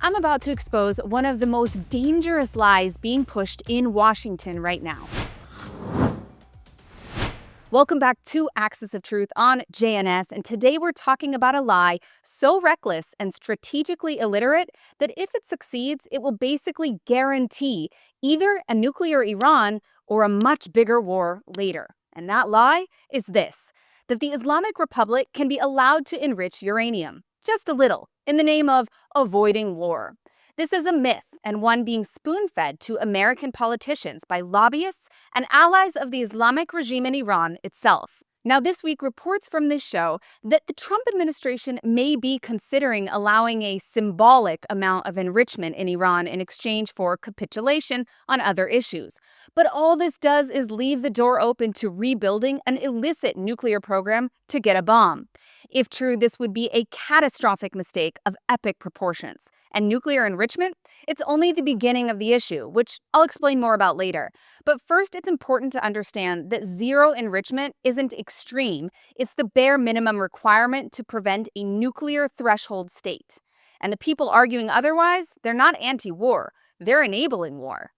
I'm about to expose one of the most dangerous lies being pushed in Washington right now. Welcome back to Axis of Truth on JNS, and today we're talking about a lie so reckless and strategically illiterate that if it succeeds, it will basically guarantee either a nuclear Iran or a much bigger war later. And that lie is this: that the Islamic Republic can be allowed to enrich uranium, just a little, in the name of avoiding war. This is a myth, and one being spoon-fed to American politicians by lobbyists and allies of the Islamic regime in Iran itself. Now, this week, reports from this show that the Trump administration may be considering allowing a symbolic amount of enrichment in Iran in exchange for capitulation on other issues. But all this does is leave the door open to rebuilding an illicit nuclear program to get a bomb. If true, this would be a catastrophic mistake of epic proportions. And nuclear enrichment? It's only the beginning of the issue, which I'll explain more about later. But first, it's important to understand that zero enrichment isn't extreme. It's the bare minimum requirement to prevent a nuclear threshold state. And the people arguing otherwise, they're not anti-war. They're enabling war.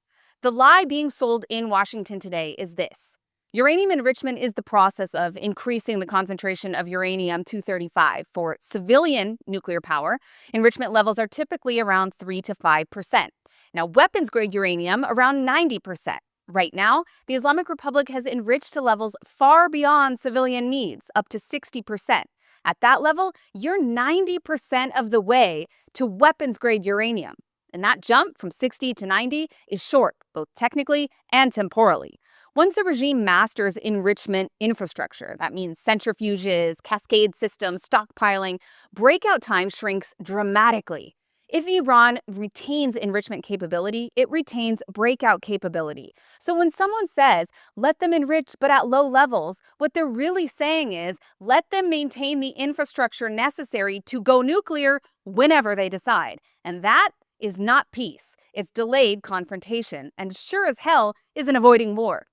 The lie being sold in Washington today is this: uranium enrichment is the process of increasing the concentration of uranium-235. For civilian nuclear power, enrichment levels are typically around 3 to 5%. Now, weapons-grade uranium around 90%. Right now, the Islamic Republic has enriched to levels far beyond civilian needs, up to 60%. At that level, you're 90% of the way to weapons-grade uranium. And that jump from 60 to 90 is short, both technically and temporally. Once a regime masters enrichment infrastructure, that means centrifuges, cascade systems, stockpiling, breakout time shrinks dramatically. If Iran retains enrichment capability, it retains breakout capability. So when someone says, let them enrich but at low levels, what they're really saying is, let them maintain the infrastructure necessary to go nuclear whenever they decide. And that is not peace. It's delayed confrontation, and sure as hell isn't avoiding war.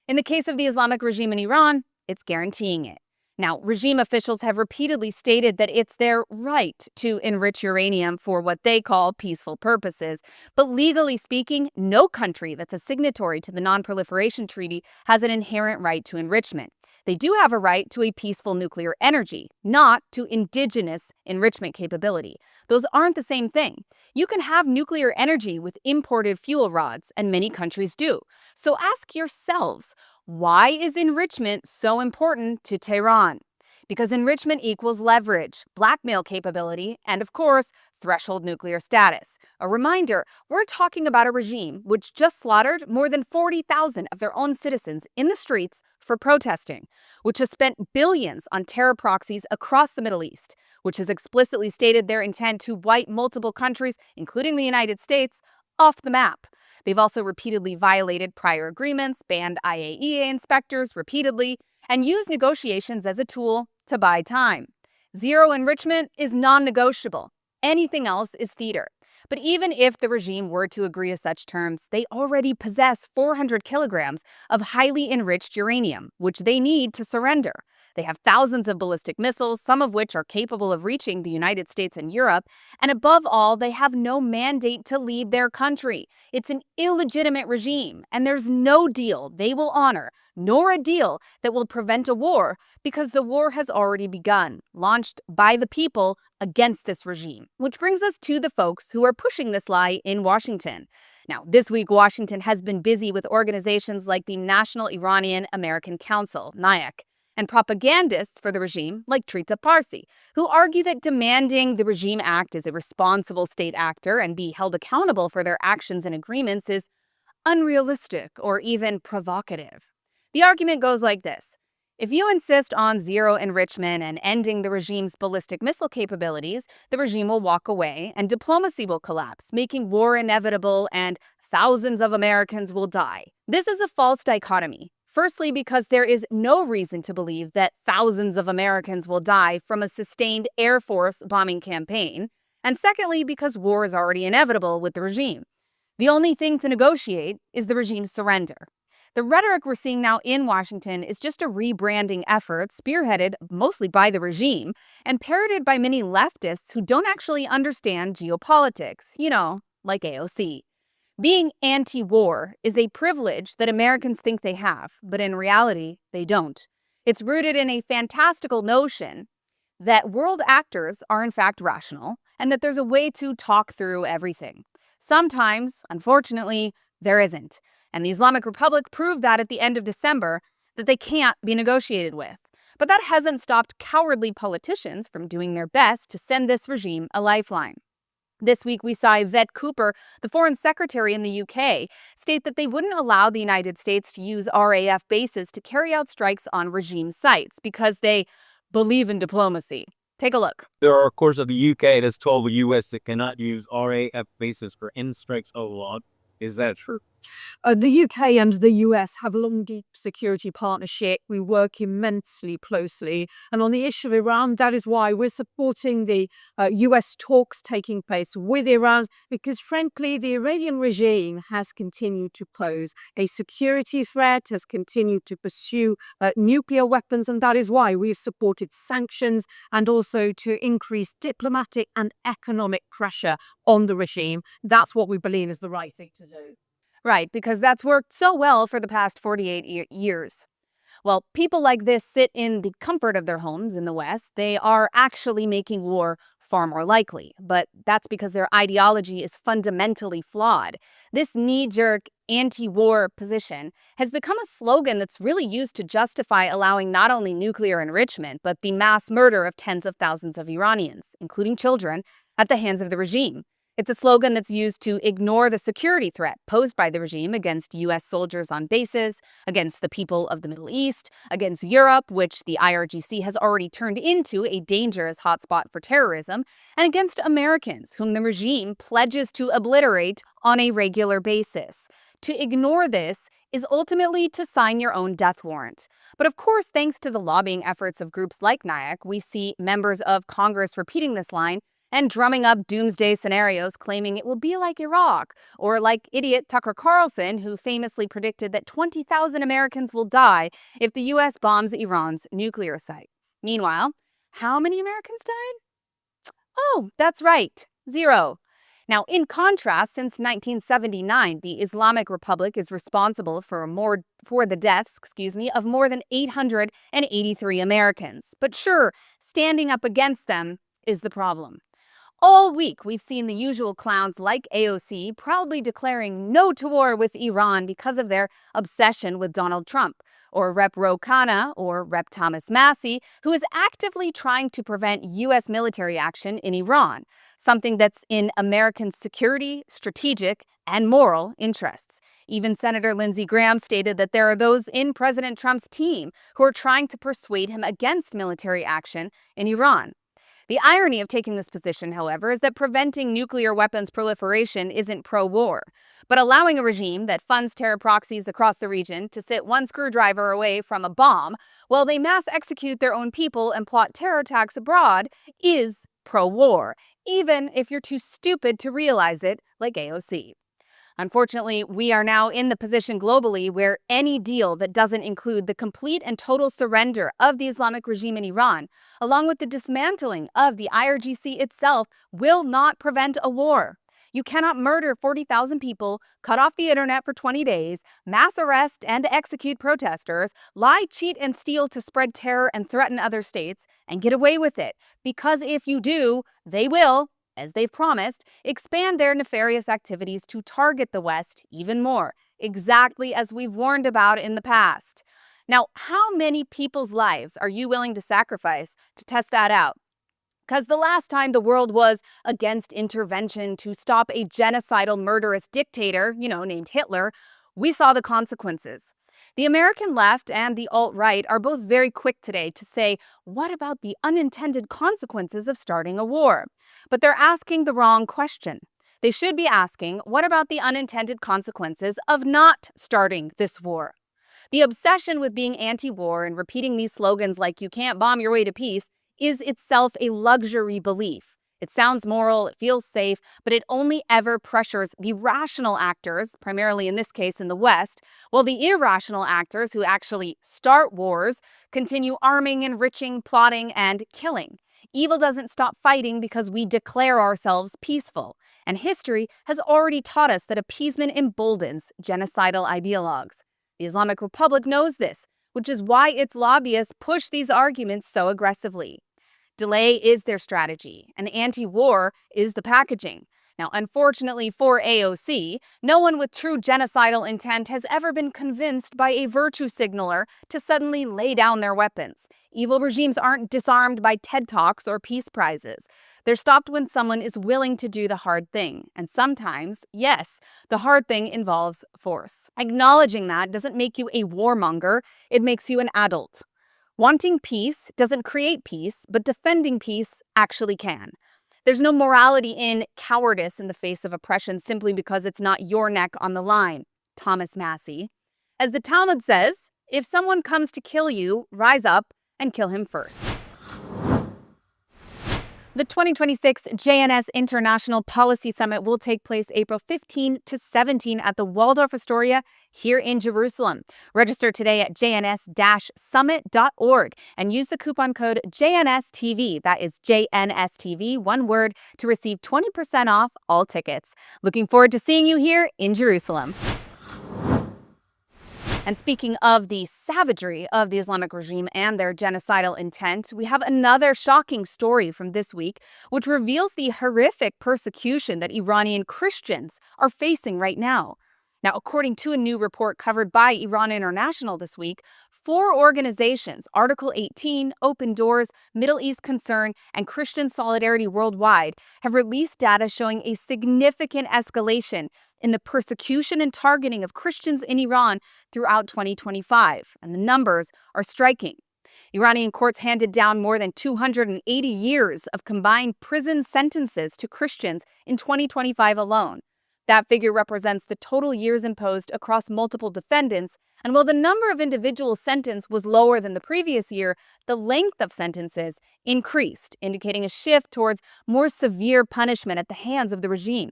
In the case of the Islamic regime in Iran, it's guaranteeing it. Now, regime officials have repeatedly stated that it's their right to enrich uranium for what they call peaceful purposes. But legally speaking, no country that's a signatory to the Non-Proliferation Treaty has an inherent right to enrichment. They do have a right to a peaceful nuclear energy, not to indigenous enrichment capability. Those aren't the same thing. You can have nuclear energy with imported fuel rods, and many countries do. So ask yourselves, why is enrichment so important to Tehran? Because enrichment equals leverage, blackmail capability, and of course, threshold nuclear status. A reminder, we're talking about a regime which just slaughtered more than 40,000 of their own citizens in the streets for protesting, which has spent billions on terror proxies across the Middle East, which has explicitly stated their intent to wipe multiple countries, including the United States, off the map. They've also repeatedly violated prior agreements, banned IAEA inspectors repeatedly, and used negotiations as a tool to buy time. Zero enrichment is non-negotiable. Anything else is theater. But even if the regime were to agree to such terms, they already possess 400 kilograms of highly enriched uranium, which they need to surrender. They have thousands of ballistic missiles, some of which are capable of reaching the United States and Europe. And above all, they have no mandate to lead their country. It's an illegitimate regime, and there's no deal they will honor, nor a deal that will prevent a war, because the war has already begun, launched by the people against this regime. Which brings us to the folks who are pushing this lie in Washington. Now, this week, Washington has been busy with organizations like the National Iranian American Council, NIAC, and propagandists for the regime like Trita Parsi, who argue that demanding the regime act as a responsible state actor and be held accountable for their actions and agreements is unrealistic or even provocative. The argument goes like this: if you insist on zero enrichment and ending the regime's ballistic missile capabilities, the regime will walk away and diplomacy will collapse, making war inevitable and thousands of Americans will die. This is a false dichotomy. Firstly, because there is no reason to believe that thousands of Americans will die from a sustained Air Force bombing campaign. And secondly, because war is already inevitable with the regime. The only thing to negotiate is the regime's surrender. The rhetoric we're seeing now in Washington is just a rebranding effort spearheaded mostly by the regime and parroted by many leftists who don't actually understand geopolitics, like AOC. Being anti war is a privilege that Americans think they have, but in reality, they don't. It's rooted in a fantastical notion that world actors are in fact rational and that there's a way to talk through everything. Sometimes, unfortunately, there isn't. And the Islamic Republic proved that at the end of December, that they can't be negotiated with. But that hasn't stopped cowardly politicians from doing their best to send this regime a lifeline. This week, we saw Yvette Cooper, the foreign secretary in the UK, state that they wouldn't allow the United States to use RAF bases to carry out strikes on regime sites because they believe in diplomacy. Take a look. There are, of course, of the UK that's told the US they cannot use RAF bases for any strikes abroad. Is that true? The UK and the US have a long, deep security partnership. We work immensely closely. And on the issue of Iran, that is why we're supporting the US talks taking place with Iran, because frankly, the Iranian regime has continued to pose a security threat, has continued to pursue nuclear weapons. And that is why we've supported sanctions and also to increase diplomatic and economic pressure on the regime. That's what we believe is the right thing to do. Right, because that's worked so well for the past 48 years. Well, people like this sit in the comfort of their homes in the West. They are actually making war far more likely, but that's because their ideology is fundamentally flawed. This knee-jerk anti-war position has become a slogan that's really used to justify allowing not only nuclear enrichment, but the mass murder of tens of thousands of Iranians, including children, at the hands of the regime. It's a slogan that's used to ignore the security threat posed by the regime against U.S. soldiers on bases, against the people of the Middle East, against Europe, which the IRGC has already turned into a dangerous hotspot for terrorism, and against Americans, whom the regime pledges to obliterate on a regular basis. To ignore this is ultimately to sign your own death warrant. But of course, thanks to the lobbying efforts of groups like NIAC, we see members of Congress repeating this line and drumming up doomsday scenarios claiming it will be like Iraq, or like idiot Tucker Carlson, who famously predicted that 20,000 Americans will die if the U.S. bombs Iran's nuclear site. Meanwhile, how many Americans died? Oh, that's right, 0. Now, in contrast, since 1979, the Islamic Republic is responsible for the deaths, of more than 883 Americans. But sure, standing up against them is the problem. All week, we've seen the usual clowns like AOC proudly declaring no to war with Iran because of their obsession with Donald Trump, or Rep. Ro Khanna or Rep. Thomas Massie, who is actively trying to prevent U.S. military action in Iran, something that's in American security, strategic, and moral interests. Even Senator Lindsey Graham stated that there are those in President Trump's team who are trying to persuade him against military action in Iran. The irony of taking this position, however, is that preventing nuclear weapons proliferation isn't pro-war, but allowing a regime that funds terror proxies across the region to sit one screwdriver away from a bomb while they mass execute their own people and plot terror attacks abroad is pro-war, even if you're too stupid to realize it, like AOC. Unfortunately, we are now in the position globally where any deal that doesn't include the complete and total surrender of the Islamic regime in Iran, along with the dismantling of the IRGC itself, will not prevent a war. You cannot murder 40,000 people, cut off the internet for 20 days, mass arrest and execute protesters, lie, cheat, and steal to spread terror and threaten other states, and get away with it. Because if you do, they will, as they've promised, expand their nefarious activities to target the West even more, exactly as we've warned about in the past. Now, how many people's lives are you willing to sacrifice to test that out? Because the last time the world was against intervention to stop a genocidal, murderous dictator, named Hitler, we saw the consequences. The American left and the alt-right are both very quick today to say, what about the unintended consequences of starting a war? But they're asking the wrong question. They should be asking, what about the unintended consequences of not starting this war? The obsession with being anti-war and repeating these slogans like you can't bomb your way to peace is itself a luxury belief. It sounds moral, it feels safe, but it only ever pressures the rational actors, primarily in this case in the West, while the irrational actors who actually start wars continue arming, enriching, plotting, and killing. Evil doesn't stop fighting because we declare ourselves peaceful, and history has already taught us that appeasement emboldens genocidal ideologues. The Islamic Republic knows this, which is why its lobbyists push these arguments so aggressively. Delay is their strategy, and anti-war is the packaging. Now, unfortunately for AOC, no one with true genocidal intent has ever been convinced by a virtue signaler to suddenly lay down their weapons. Evil regimes aren't disarmed by TED Talks or peace prizes. They're stopped when someone is willing to do the hard thing. And sometimes, yes, the hard thing involves force. Acknowledging that doesn't make you a warmonger, it makes you an adult. Wanting peace doesn't create peace, but defending peace actually can. There's no morality in cowardice in the face of oppression simply because it's not your neck on the line. Thomas Massey. As the Talmud says, if someone comes to kill you, rise up and kill him first. The 2026 JNS International Policy Summit will take place April 15 to 17 at the Waldorf Astoria here in Jerusalem. Register today at jns-summit.org and use the coupon code JNSTV, that is JNSTV, one word, to receive 20% off all tickets. Looking forward to seeing you here in Jerusalem. And speaking of the savagery of the Islamic regime and their genocidal intent, we have another shocking story from this week, which reveals the horrific persecution that Iranian Christians are facing right now. Now, according to a new report covered by Iran International this week, 4 organizations, Article 18, Open Doors, Middle East Concern, and Christian Solidarity Worldwide, have released data showing a significant escalation in the persecution and targeting of Christians in Iran throughout 2025, and the numbers are striking. Iranian courts handed down more than 280 years of combined prison sentences to Christians in 2025 alone. That figure represents the total years imposed across multiple defendants, and while the number of individuals sentenced was lower than the previous year, the length of sentences increased, indicating a shift towards more severe punishment at the hands of the regime.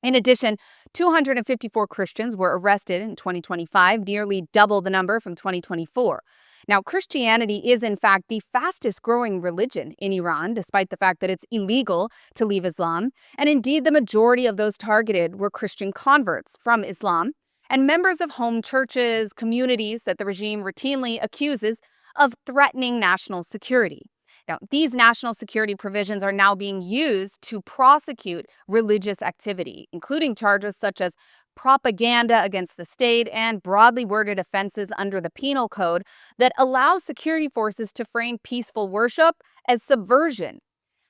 In addition, 254 Christians were arrested in 2025, nearly double the number from 2024. Now, Christianity is in fact the fastest growing religion in Iran, despite the fact that it's illegal to leave Islam. And indeed, the majority of those targeted were Christian converts from Islam and members of home churches, communities that the regime routinely accuses of threatening national security. Now, these national security provisions are now being used to prosecute religious activity, including charges such as propaganda against the state and broadly worded offenses under the penal code that allow security forces to frame peaceful worship as subversion.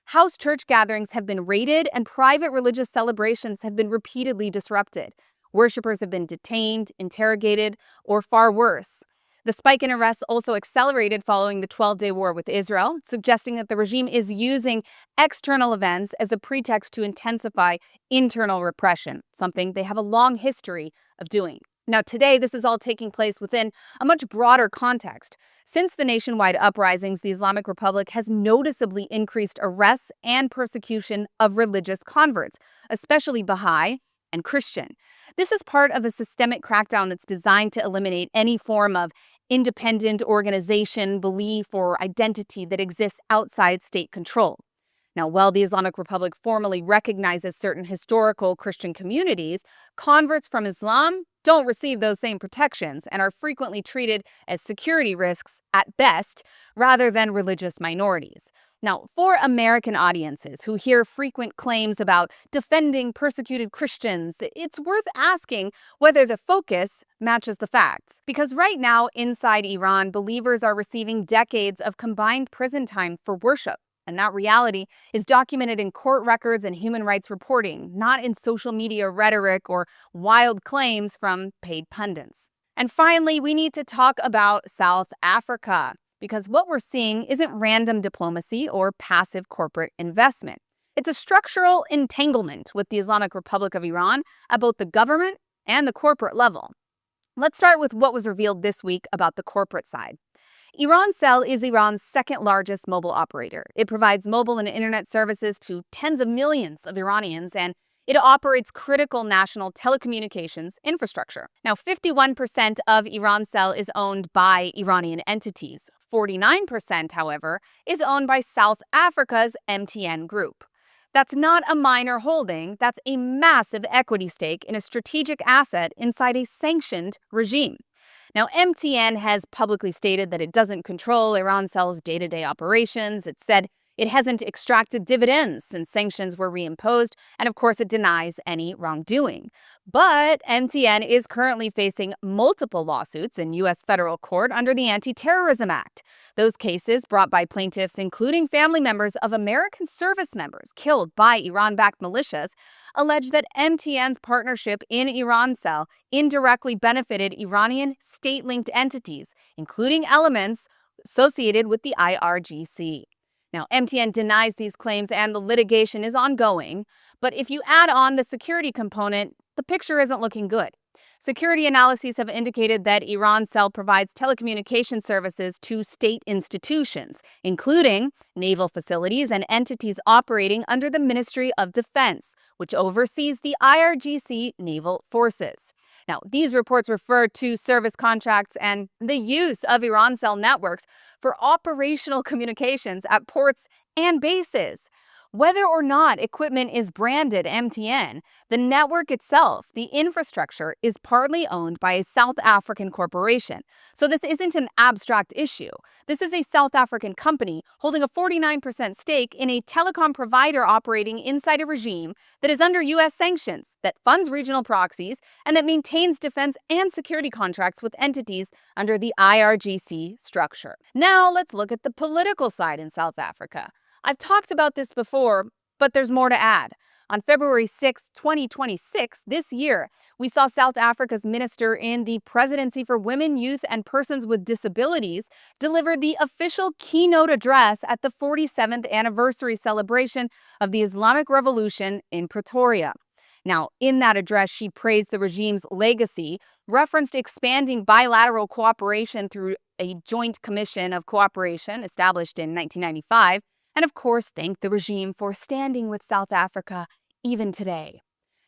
House church gatherings have been raided and private religious celebrations have been repeatedly disrupted. Worshippers have been detained, interrogated, or far worse. The spike in arrests also accelerated following the 12-day war with Israel, suggesting that the regime is using external events as a pretext to intensify internal repression, something they have a long history of doing. Now, today, this is all taking place within a much broader context. Since the nationwide uprisings, the Islamic Republic has noticeably increased arrests and persecution of religious converts, especially Baha'i and Christian. This is part of a systemic crackdown that's designed to eliminate any form of independent organization, belief, or identity that exists outside state control. Now, while the Islamic Republic formally recognizes certain historical Christian communities, converts from Islam don't receive those same protections and are frequently treated as security risks at best, rather than religious minorities. Now, for American audiences who hear frequent claims about defending persecuted Christians, it's worth asking whether the focus matches the facts. Because right now, inside Iran, believers are receiving decades of combined prison time for worship. And that reality is documented in court records and human rights reporting, not in social media rhetoric or wild claims from paid pundits. And finally, we need to talk about South Africa, because what we're seeing isn't random diplomacy or passive corporate investment. It's a structural entanglement with the Islamic Republic of Iran at both the government and the corporate level. Let's start with what was revealed this week about the corporate side. Irancell is Iran's second largest mobile operator. It provides mobile and internet services to tens of millions of Iranians, and it operates critical national telecommunications infrastructure. Now, 51% of Irancell is owned by Iranian entities. 49%, however, is owned by South Africa's MTN Group. That's not a minor holding, that's a massive equity stake in a strategic asset inside a sanctioned regime. Now, MTN has publicly stated that it doesn't control Irancell's day-to-day operations. It said it hasn't extracted dividends since sanctions were reimposed, and of course, it denies any wrongdoing. But MTN is currently facing multiple lawsuits in U.S. federal court under the Anti-Terrorism Act. Those cases, brought by plaintiffs including family members of American service members killed by Iran-backed militias, allege that MTN's partnership in Irancell indirectly benefited Iranian state-linked entities, including elements associated with the IRGC. Now, MTN denies these claims and the litigation is ongoing, but if you add on the security component, the picture isn't looking good. Security analyses have indicated that Irancell provides telecommunication services to state institutions, including naval facilities and entities operating under the Ministry of Defense, which oversees the IRGC naval forces. Now, these reports refer to service contracts and the use of Irancell networks for operational communications at ports and bases. Whether or not equipment is branded MTN, the network itself, the infrastructure, is partly owned by a South African corporation. So this isn't an abstract issue. This is a South African company holding a 49% stake in a telecom provider operating inside a regime that is under U.S. sanctions, that funds regional proxies, and that maintains defense and security contracts with entities under the IRGC structure. Now let's look at the political side in South Africa. I've talked about this before, but there's more to add. On February 6, 2026, this year, we saw South Africa's Minister in the Presidency for Women, Youth, and Persons with Disabilities deliver the official keynote address at the 47th anniversary celebration of the Islamic Revolution in Pretoria. Now, in that address, she praised the regime's legacy, referenced expanding bilateral cooperation through a joint commission of cooperation established in 1995, and of course thanked the regime for standing with South Africa even today.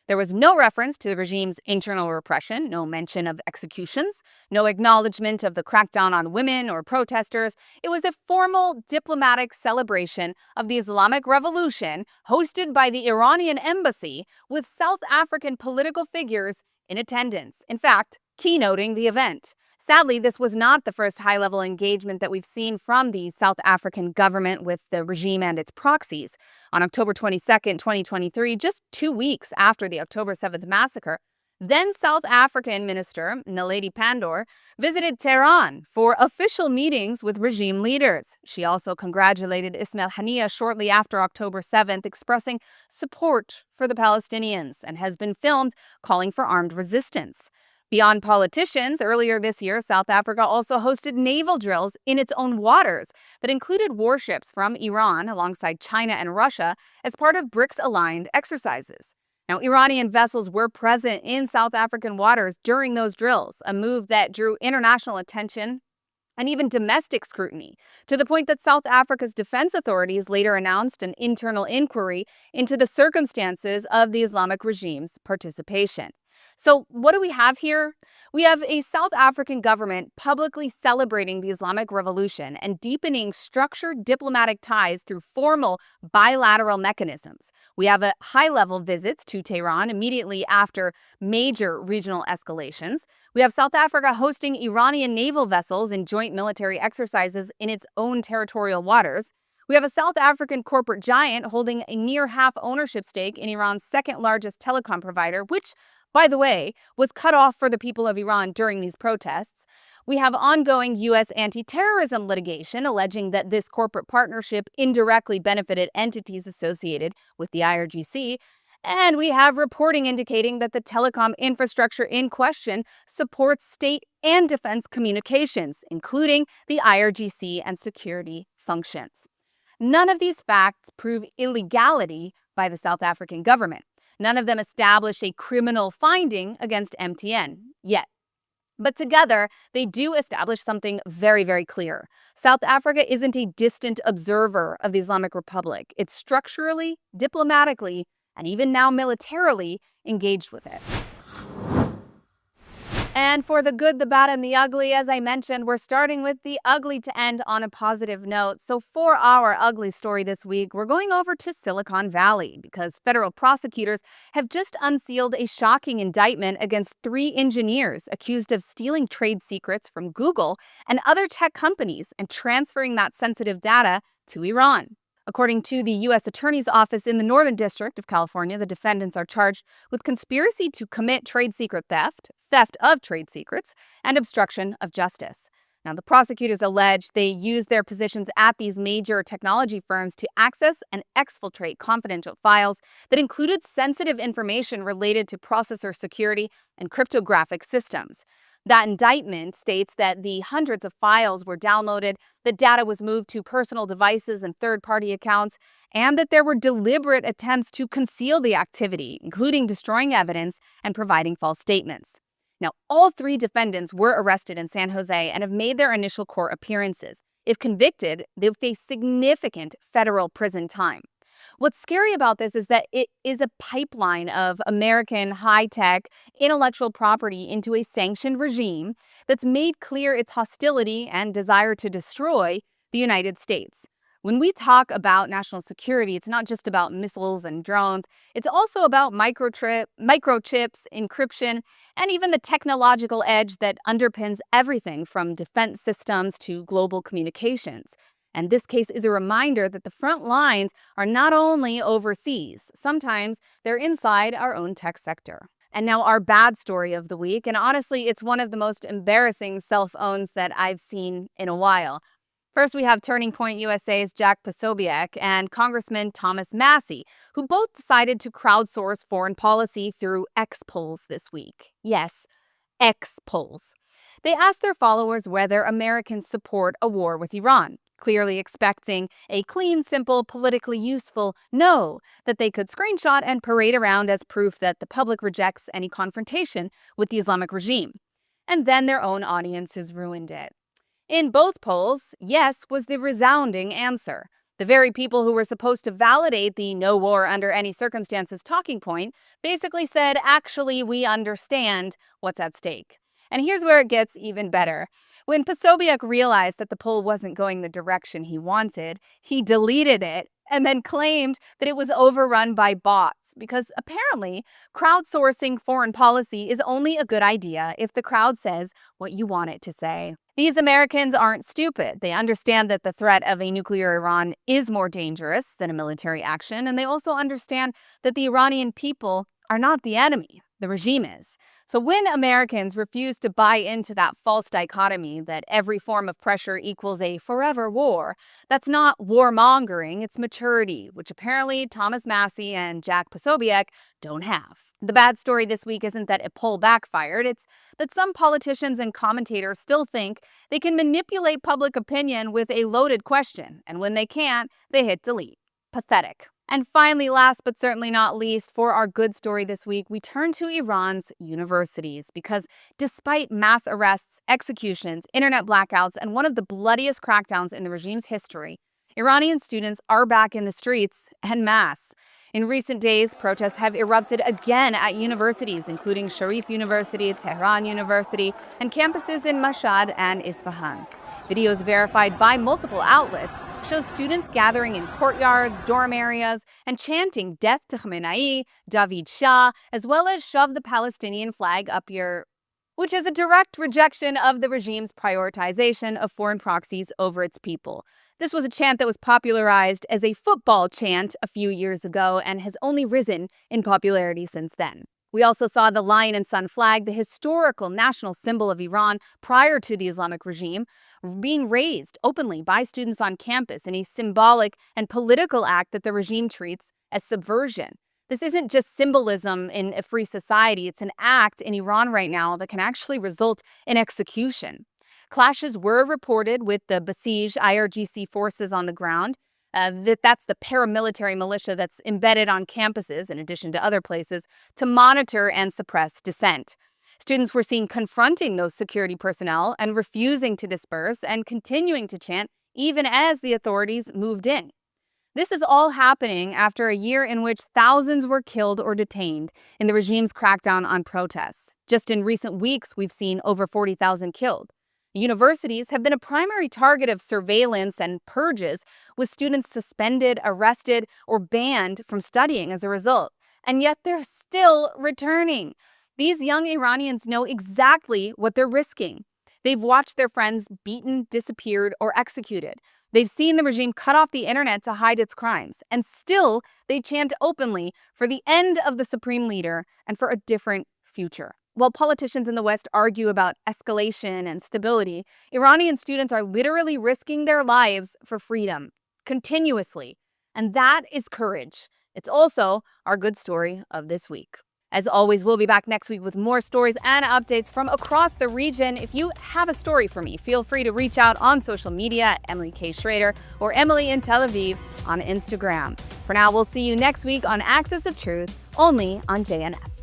There was no reference to the regime's internal repression, no mention of executions, no acknowledgement of the crackdown on women or protesters. It was a formal diplomatic celebration of the Islamic Revolution hosted by the Iranian embassy with South African political figures in attendance, in fact, keynoting the event. Sadly, this was not the first high-level engagement that we've seen from the South African government with the regime and its proxies. On October 22, 2023, just 2 weeks after the October 7th massacre, then South African Minister Naledi Pandor visited Tehran for official meetings with regime leaders. She also congratulated Ismail Haniyeh shortly after October 7th, expressing support for the Palestinians, and has been filmed calling for armed resistance. Beyond politicians, earlier this year, South Africa also hosted naval drills in its own waters that included warships from Iran alongside China and Russia as part of BRICS-aligned exercises. Now, Iranian vessels were present in South African waters during those drills, a move that drew international attention and even domestic scrutiny, to the point that South Africa's defense authorities later announced an internal inquiry into the circumstances of the Islamic regime's participation. So what do we have here? We have a South African government publicly celebrating the Islamic Revolution and deepening structured diplomatic ties through formal bilateral mechanisms. We have high-level visits to Tehran immediately after major regional escalations. We have South Africa hosting Iranian naval vessels in joint military exercises in its own territorial waters. We have a South African corporate giant holding a near half ownership stake in Iran's second largest telecom provider, which, by the way, was cut off for the people of Iran during these protests. We have ongoing U.S. anti-terrorism litigation alleging that this corporate partnership indirectly benefited entities associated with the IRGC. And we have reporting indicating that the telecom infrastructure in question supports state and defense communications, including the IRGC and security functions. None of these facts prove illegality by the South African government. None of them establish a criminal finding against MTN, yet. But together, they do establish something very, very clear. South Africa isn't a distant observer of the Islamic Republic. It's structurally, diplomatically, and even now militarily engaged with it. And for the good, the bad, and the ugly, as I mentioned, we're starting with the ugly to end on a positive note. So for our ugly story this week, we're going over to Silicon Valley because federal prosecutors have just unsealed a shocking indictment against 3 engineers accused of stealing trade secrets from Google and other tech companies and transferring that sensitive data to Iran. According to the U.S. Attorney's Office in the Northern District of California, the defendants are charged with conspiracy to commit trade secret theft, theft of trade secrets, and obstruction of justice. Now, the prosecutors allege they used their positions at these major technology firms to access and exfiltrate confidential files that included sensitive information related to processor security and cryptographic systems. That indictment states that the hundreds of files were downloaded, the data was moved to personal devices and third-party accounts, and that there were deliberate attempts to conceal the activity, including destroying evidence and providing false statements. Now, all 3 defendants were arrested in San Jose and have made their initial court appearances. If convicted, they'll face significant federal prison time. What's scary about this is that it is a pipeline of American high-tech intellectual property into a sanctioned regime that's made clear its hostility and desire to destroy the United States. When we talk about national security, it's not just about missiles and drones. It's also about microchips, encryption, and even the technological edge that underpins everything from defense systems to global communications. And this case is a reminder that the front lines are not only overseas, sometimes they're inside our own tech sector. And now our bad story of the week, and honestly, it's one of the most embarrassing self-owns that I've seen in a while. First, we have Turning Point USA's Jack Posobiec and Congressman Thomas Massie, who both decided to crowdsource foreign policy through X polls this week. Yes, X polls. They asked their followers whether Americans support a war with Iran, clearly expecting a clean, simple, politically useful no that they could screenshot and parade around as proof that the public rejects any confrontation with the Islamic regime. And then their own audiences ruined it. In both polls, yes was the resounding answer. The very people who were supposed to validate the no war under any circumstances talking point basically said, actually, we understand what's at stake. And here's where it gets even better. When Posobiec realized that the poll wasn't going the direction he wanted, he deleted it and then claimed that it was overrun by bots because apparently crowdsourcing foreign policy is only a good idea if the crowd says what you want it to say. These Americans aren't stupid. They understand that the threat of a nuclear Iran is more dangerous than a military action, and they also understand that the Iranian people are not the enemy. The regime is. So when Americans refuse to buy into that false dichotomy that every form of pressure equals a forever war, that's not warmongering, it's maturity, which apparently Thomas Massie and Jack Posobiec don't have. The bad story this week isn't that a poll backfired, it's that some politicians and commentators still think they can manipulate public opinion with a loaded question, and when they can't, they hit delete. Pathetic. And finally, last but certainly not least, for our good story this week, we turn to Iran's universities because despite mass arrests, executions, internet blackouts, and one of the bloodiest crackdowns in the regime's history, Iranian students are back in the streets en masse. In recent days, protests have erupted again at universities, including Sharif University, Tehran University, and campuses in Mashhad and Isfahan. Videos verified by multiple outlets show students gathering in courtyards, dorm areas, and chanting "Death to Khamenei," "David Shah," as well as "Shove the Palestinian flag up your," which is a direct rejection of the regime's prioritization of foreign proxies over its people. This was a chant that was popularized as a football chant a few years ago and has only risen in popularity since then. We also saw the lion and sun flag, the historical national symbol of Iran prior to the Islamic regime, being raised openly by students on campus in a symbolic and political act that the regime treats as subversion. This isn't just symbolism in a free society, it's an act in Iran right now that can actually result in execution. Clashes were reported with the Basij IRGC forces on the ground. That's the paramilitary militia that's embedded on campuses, in addition to other places, to monitor and suppress dissent. Students were seen confronting those security personnel and refusing to disperse and continuing to chant even as the authorities moved in. This is all happening after a year in which thousands were killed or detained in the regime's crackdown on protests. Just in recent weeks, we've seen over 40,000 killed. Universities have been a primary target of surveillance and purges, with students suspended, arrested, or banned from studying as a result. And yet they're still returning. These young Iranians know exactly what they're risking. They've watched their friends beaten, disappeared, or executed. They've seen the regime cut off the internet to hide its crimes. And still, they chant openly for the end of the supreme leader and for a different future. While politicians in the West argue about escalation and stability, Iranian students are literally risking their lives for freedom, continuously. And that is courage. It's also our good story of this week. As always, we'll be back next week with more stories and updates from across the region. If you have a story for me, feel free to reach out on social media at Emily K. Schrader or Emily in Tel Aviv on Instagram. For now, we'll see you next week on Axis of Truth, only on JNS.